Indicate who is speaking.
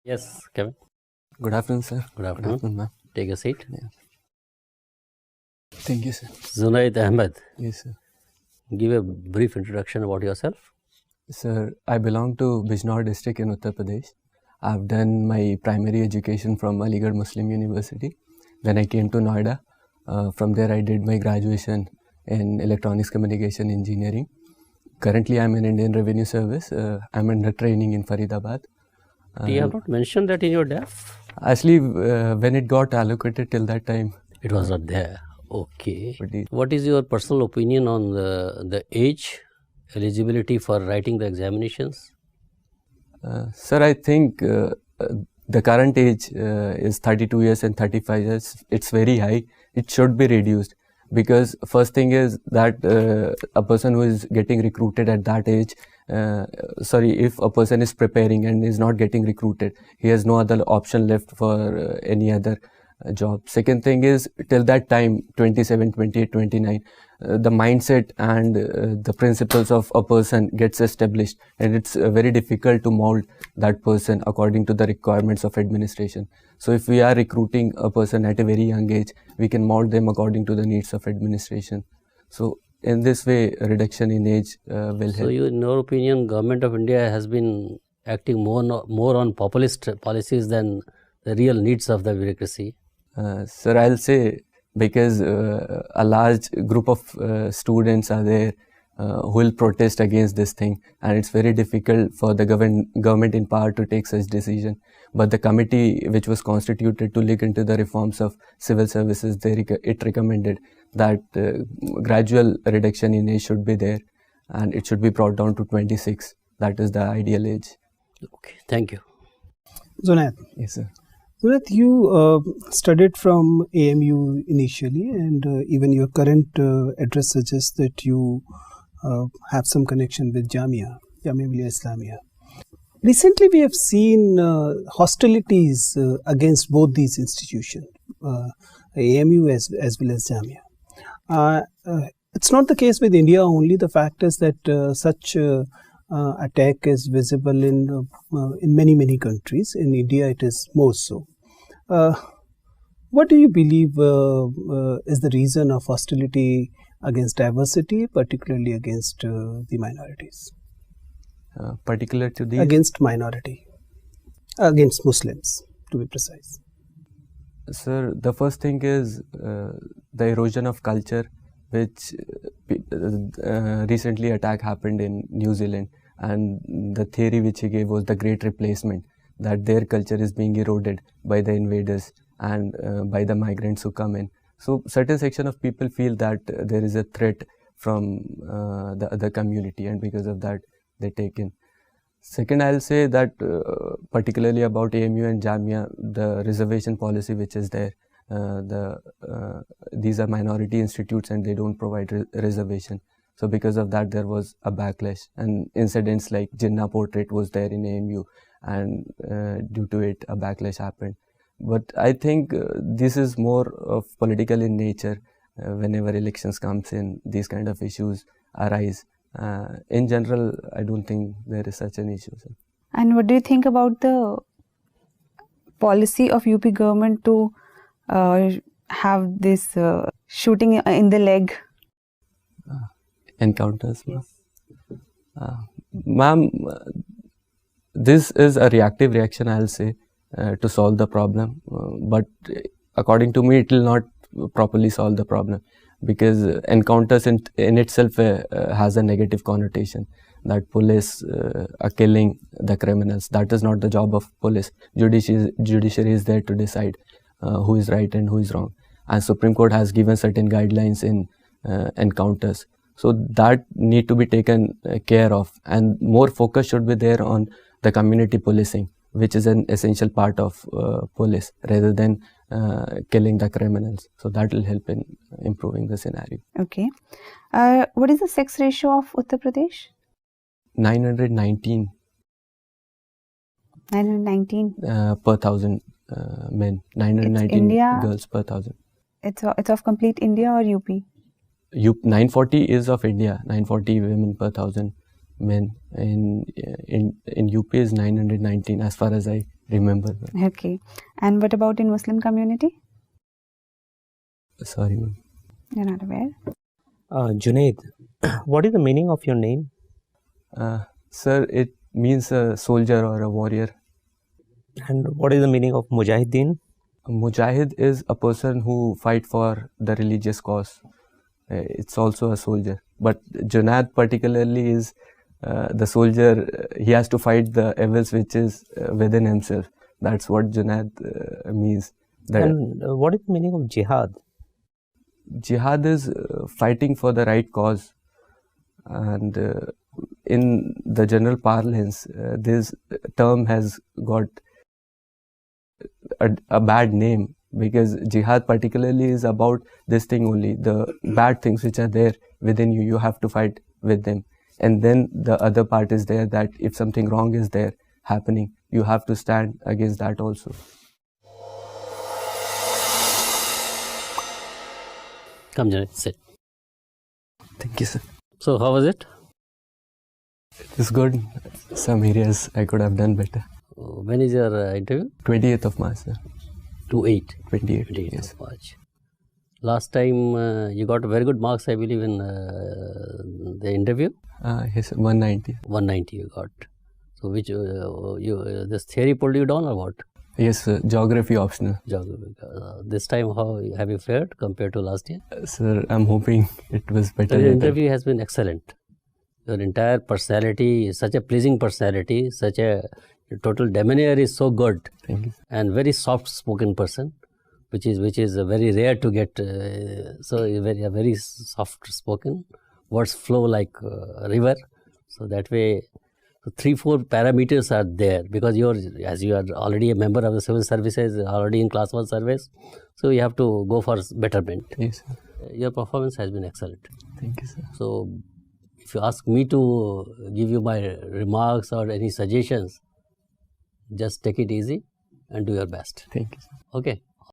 Speaker 1: Yes, Kevin.
Speaker 2: Good afternoon, sir.
Speaker 1: Good afternoon.
Speaker 2: ma'am.
Speaker 1: Take a seat.
Speaker 2: Yeah. Thank you, sir.
Speaker 1: Zunaid Ahmed,
Speaker 2: Yes, sir.
Speaker 1: give a brief introduction about yourself.
Speaker 2: Sir, I belong to Bijnor district in Uttar Pradesh. I've done my primary education from Aligarh Muslim University. Then I came to Noida. From there, I did my graduation in electronics communication engineering. Currently, I'm in Indian Revenue Service. I'm under training in Faridabad.
Speaker 1: You have not mentioned that in your DAF?
Speaker 2: Actually, when it got allocated till that time,
Speaker 1: It was not there. Okay.
Speaker 2: but it-
Speaker 1: What is your personal opinion on the age eligibility for writing the examinations?
Speaker 2: Sir, I think the current age is 32 years and 35 years. It's very high. It should be reduced because first thing is that a person who is getting recruited at that age, if a person is preparing and is not getting recruited, he has no other option left for any other job. Second thing is till that time, 27, 28, 29, the mindset and the principles of a person gets established, and it's very difficult to mold that person according to the requirements of administration. So if we are recruiting a person at a very young age, we can mold them according to the needs of administration. So in this way, a reduction in age will
Speaker 1: So
Speaker 2: help.
Speaker 1: you, in your opinion, Government of India has been acting more on populist policies than the real needs of the bureaucracy?
Speaker 2: Sir, I'll say because a large group of students are there who will protest against this thing, and it's very difficult for the government in power to take such decision. But the committee which was constituted to look into the reforms of civil services, it recommended that gradual reduction in age should be there, and it should be brought down to 26. That is the ideal age.
Speaker 1: Okay, thank you.
Speaker 3: Zunaid,
Speaker 2: Yes, sir.
Speaker 3: you studied from AMU initially, and even your current address suggests that you have some connection with Jamia Millia Islamia. Recently, we have seen hostilities against both these institutions, AMU as well as Jamia. It's not the case with India only. The fact is that such attack is visible in many countries. In India, it is more so. What do you believe is the reason of hostility against diversity, particularly against the minorities?
Speaker 2: Particular to the
Speaker 3: Against minority, against Muslims, to be precise.
Speaker 2: Sir, the first thing is the erosion of culture, which recently attack happened in New Zealand, and the theory which he gave was the great replacement, that their culture is being eroded by the invaders and by the migrants who come in. So certain section of people feel that there is a threat from the other community, and because of that they take in. Second, I'll say that particularly about AMU and Jamia, the reservation policy which is there, these are minority institutes and they don't provide reservation. So because of that, there was a backlash, and incidents like Jinnah portrait was there in AMU, and due to it, a backlash happened. But I think this is more of political in nature. Whenever elections comes in, these kind of issues arise. In general, I don't think there is such an issue. Sir.
Speaker 4: And what do you think about the policy of UP government to have this shooting in the leg?
Speaker 2: Encounters, ma'am. This is a reactive reaction, I'll say, to solve the problem. But according to me, it will not properly solve the problem, because encounters in itself has a negative connotation, that police are killing the criminals. That is not the job of police. Judiciary is there to decide who is right and who is wrong. And Supreme Court has given certain guidelines in encounters. So that need to be taken care of, and more focus should be there on the community policing, which is an essential part of police, rather than killing the criminals. So that will help in improving the scenario.
Speaker 4: Okay. What is the sex ratio of Uttar Pradesh?
Speaker 2: 919
Speaker 4: 919.
Speaker 2: Per 1,000 men, 919
Speaker 4: India.
Speaker 2: girls per 1,000.
Speaker 4: It's of complete India or UP?
Speaker 2: 940 is of India, 940 women per 1,000 men. In UP is 919 as far as I remember that.
Speaker 4: Okay. And what about in Muslim community?
Speaker 2: Sorry, ma'am.
Speaker 4: You're not aware?
Speaker 5: Junaid, what is the meaning of your name?
Speaker 2: Sir, it means a soldier or a warrior.
Speaker 5: And what is the meaning of Mujahideen?
Speaker 2: A mujahid is a person who fight for the religious cause. It's also a soldier. But Junaid particularly is the soldier. He has to fight the evils which is within himself. That's what Junaid means.
Speaker 5: And what is the meaning of jihad?
Speaker 2: Jihad is fighting for the right cause. And in the general parlance, this term has got a bad name, because jihad particularly is about this thing only. The bad things which are there within you, you have to fight with them. And then the other part is there, that if something wrong is there happening, you have to stand against that also.
Speaker 1: Come, Jain, sit.
Speaker 2: Thank you, sir.
Speaker 1: So, how was it?
Speaker 2: It's good. Some areas I could have done better.
Speaker 1: When is your interview?
Speaker 2: 28th of March, sir.
Speaker 1: 28.
Speaker 2: 28,
Speaker 1: 28th
Speaker 2: yes.
Speaker 1: of March. Last time you got very good marks, I believe, in the interview.
Speaker 2: Yes, 190.
Speaker 1: 190 you got. So, which this theory pulled you down or what?
Speaker 2: Yes, sir. Geography optional.
Speaker 1: Geography. This time, how have you fared compared to last year?
Speaker 2: Sir, I'm hoping it was better.
Speaker 1: Your interview has been excellent. Your entire personality is such a pleasing personality, such a total demeanor is so good.
Speaker 2: Thank you.
Speaker 1: And very soft spoken person, which is very rare to get. So very soft spoken, words flow like a river. So that way, so 3-4 parameters are there, because as you are already a member of the civil services, already in class 1 service, so you have to go for betterment.
Speaker 2: Yes, sir.
Speaker 1: Your performance has been excellent.
Speaker 2: Thank you, sir.
Speaker 1: So if you ask me to give you my remarks or any suggestions, just take it easy and do your best.
Speaker 2: Thank you, sir.
Speaker 1: Okay.